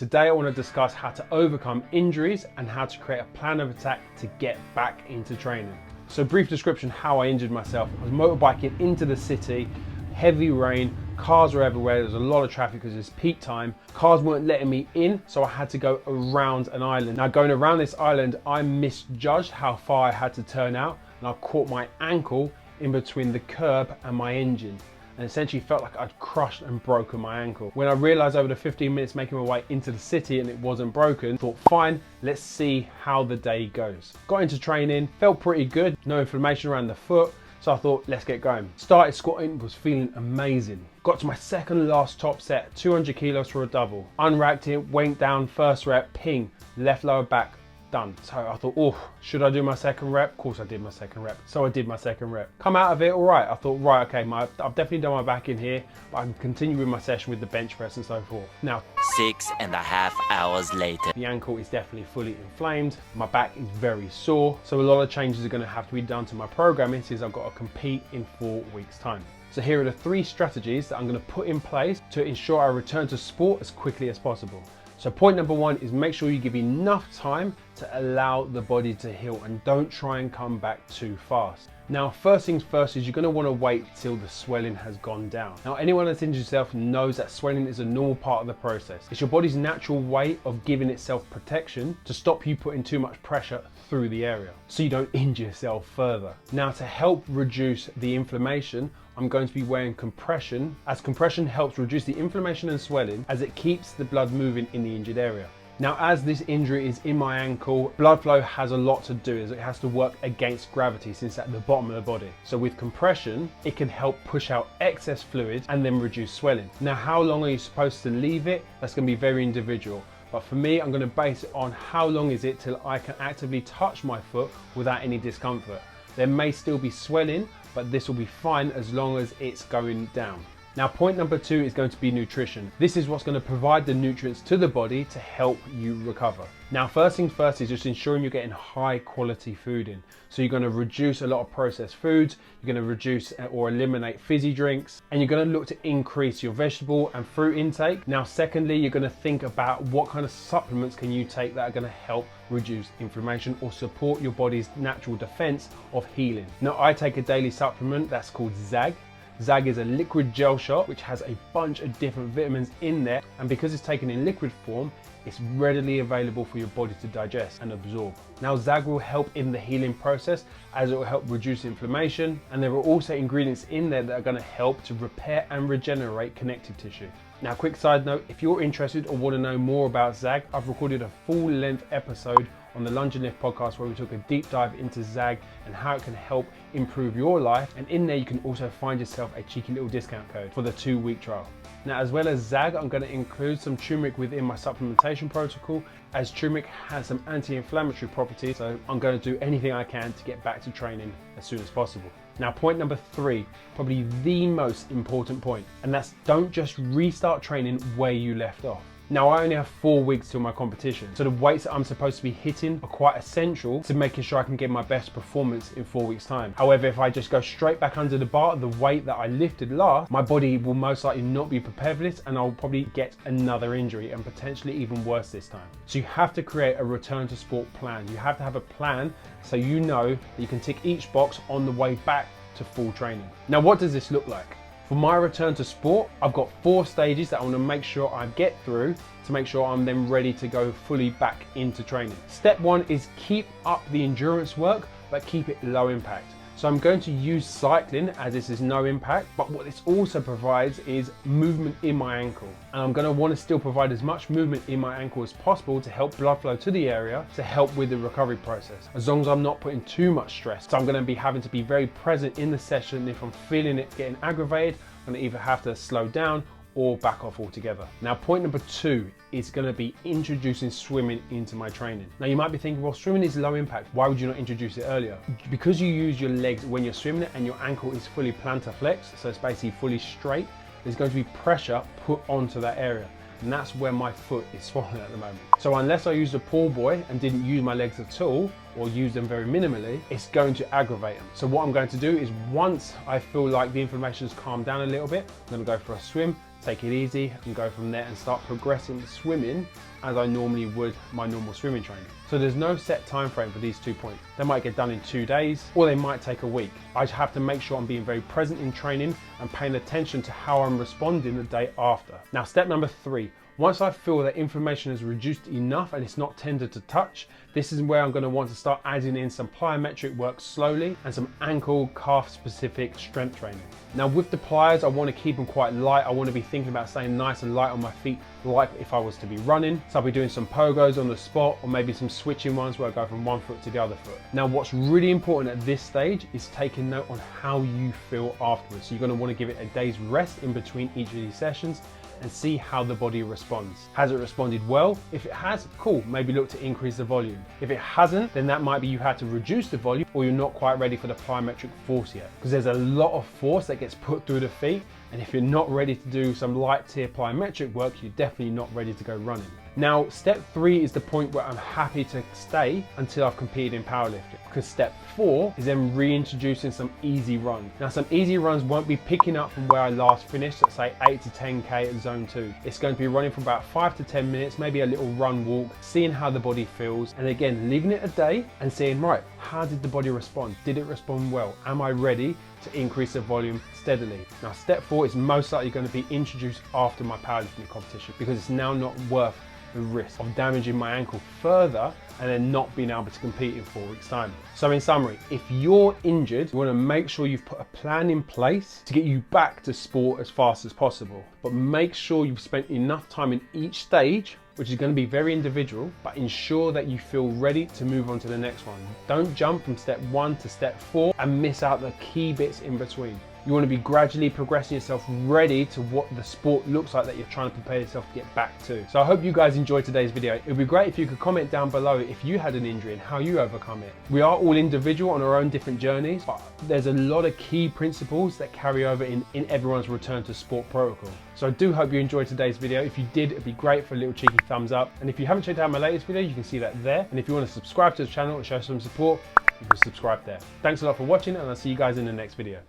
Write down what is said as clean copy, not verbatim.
Today I want to discuss how to overcome injuries and how to create a plan of attack to get back into training. So brief description how I injured myself. I was motorbiking into the city, heavy rain, cars were everywhere, there was a lot of traffic because it's peak time. Cars weren't letting me in, so I had to go around an island. Now going around this island, I misjudged how far I had to turn out and I caught my ankle in between the curb and my engine. And essentially felt like I'd crushed and broken my ankle. When I realized over the 15 minutes making my way into the city and it wasn't broken, thought fine, let's see how the day goes. Got into training, felt pretty good, no inflammation around the foot, so I thought let's get going. Started squatting, was feeling amazing. Got to my second last top set, 200 kilos for a double. Unracked it, went down, first rep, ping, left lower back, done. So I thought, oh, should I do my second rep? Of course I did my second rep. So I did my second rep. Come out of it, all right. I thought, right, okay, I've definitely done my back in here, but I can continue with my session with the bench press and so forth. Now, 6.5 hours later. the ankle is definitely fully inflamed. My back is very sore. So a lot of changes are gonna have to be done to my programming since I've got to compete in 4 weeks' time. So here are the 3 strategies that I'm gonna put in place to ensure I return to sport as quickly as possible. So point number 1 is make sure you give enough time to allow the body to heal and don't try and come back too fast. Now, first things first is you're gonna wanna wait till the swelling has gone down. Now, anyone that's injured yourself knows that swelling is a normal part of the process. It's your body's natural way of giving itself protection to stop you putting too much pressure through the area so you don't injure yourself further. Now, to help reduce the inflammation, I'm going to be wearing compression, as compression helps reduce the inflammation and swelling as it keeps the blood moving in the injured area. Now, as this injury is in my ankle, blood flow has a lot to do as it has to work against gravity since it's at the bottom of the body. So with compression, it can help push out excess fluid and then reduce swelling. Now, how long are you supposed to leave it? That's going to be very individual. But for me, I'm going to base it on how long is it till I can actively touch my foot without any discomfort. There may still be swelling, but this will be fine as long as it's going down. Now, point number 2 is going to be nutrition. This is what's going to provide the nutrients to the body to help you recover. Now, first things first is just ensuring you're getting high quality food in. So you're going to reduce a lot of processed foods, you're going to reduce or eliminate fizzy drinks, and you're going to look to increase your vegetable and fruit intake. Now, secondly, you're going to think about what kind of supplements can you take that are going to help reduce inflammation or support your body's natural defense of healing. Now, I take a daily supplement that's called ZAG. ZAG is a liquid gel shot which has a bunch of different vitamins in there, and because it's taken in liquid form, it's readily available for your body to digest and absorb. Now, ZAG will help in the healing process as it will help reduce inflammation, and there are also ingredients in there that are going to help to repair and regenerate connective tissue. Now, quick side note, if you're interested or want to know more about ZAG, I've recorded a full-length episode on the Lunge and Lift podcast where we took a deep dive into ZAG and how it can help improve your life, and in there you can also find yourself a cheeky little discount code for the 2-week trial. Now, as well as ZAG, I'm going to include some turmeric within my supplementation protocol, as turmeric has some anti-inflammatory properties, so I'm going to do anything I can to get back to training as soon as possible. Now, point number 3, probably the most important point, and that's don't just restart training where you left off. Now, I only have 4 weeks till my competition, so the weights that I'm supposed to be hitting are quite essential to making sure I can get my best performance in 4 weeks' time. However, if I just go straight back under the bar, the weight that I lifted last, my body will most likely not be prepared for this and I'll probably get another injury and potentially even worse this time. So you have to create a return to sport plan. You have to have a plan so you know that you can tick each box on the way back to full training. Now, what does this look like? For my return to sport, I've got 4 stages that I want to make sure I get through to make sure I'm then ready to go fully back into training. Step 1 is keep up the endurance work, but keep it low impact. So I'm going to use cycling as this is no impact, but what this also provides is movement in my ankle. And I'm going to want to still provide as much movement in my ankle as possible to help blood flow to the area to help with the recovery process, as long as I'm not putting too much stress. So I'm going to be having to be very present in the session. If I'm feeling it getting aggravated, I'm going to either have to slow down or back off altogether. Now, point number 2 is going to be introducing swimming into my training. Now, you might be thinking, well, swimming is low impact. Why would you not introduce it earlier? Because you use your legs when you're swimming and your ankle is fully plantar flexed, so it's basically fully straight, there's going to be pressure put onto that area. And that's where my foot is swollen at the moment. So unless I used a pool boy and didn't use my legs at all, or use them very minimally, it's going to aggravate them. So what I'm going to do is once I feel like the inflammation has calmed down a little bit, I'm going to go for a swim, take it easy and go from there and start progressing swimming as I normally would my normal swimming training. So there's no set time frame for these 2 points. They might get done in 2 days or they might take a week. I just have to make sure I'm being very present in training and paying attention to how I'm responding the day after. Now, step number 3. Once I feel that inflammation has reduced enough and it's not tender to touch, this is where I'm going to want to start adding in some plyometric work slowly and some ankle, calf specific strength training. Now with the plyos, I want to keep them quite light. I want to be thinking about staying nice and light on my feet, like if I was to be running. So I'll be doing some pogos on the spot or maybe some switching ones where I go from one foot to the other foot. Now what's really important at this stage is taking note on how you feel afterwards. So you're going to want to give it a day's rest in between each of these sessions and see how the body responds. Has it responded well? If it has, cool, maybe look to increase the volume. If it hasn't, then that might be you had to reduce the volume or you're not quite ready for the plyometric force yet. Because there's a lot of force that gets put through the feet, and if you're not ready to do some light tier plyometric work, you're definitely not ready to go running. Now, step 3 is the point where I'm happy to stay until I've competed in powerlifting, because step 4 is then reintroducing some easy runs. Now, some easy runs won't be picking up from where I last finished, let's say 8 to 10K at zone 2. It's going to be running for about 5 to 10 minutes, maybe a little run walk, seeing how the body feels, and again, leaving it a day and seeing, right, how did the body respond? Did it respond well? Am I ready to increase the volume steadily? Now, step 4 is most likely going to be introduced after my powerlifting competition, because it's now not worth the risk of damaging my ankle further and then not being able to compete in 4 weeks' time. So in summary, if you're injured, you want to make sure you've put a plan in place to get you back to sport as fast as possible. But make sure you've spent enough time in each stage, which is going to be very individual, but ensure that you feel ready to move on to the next one. Don't jump from step 1 to step 4 and miss out the key bits in between. You want to be gradually progressing yourself ready to what the sport looks like that you're trying to prepare yourself to get back to. So I hope you guys enjoyed today's video. It would be great if you could comment down below if you had an injury and how you overcome it. We are all individual on our own different journeys, but there's a lot of key principles that carry over in everyone's return to sport protocol. So I do hope you enjoyed today's video. If you did, it'd be great for a little cheeky thumbs up. And if you haven't checked out my latest video, you can see that there. And if you want to subscribe to the channel and show some support, you can subscribe there. Thanks a lot for watching, and I'll see you guys in the next video.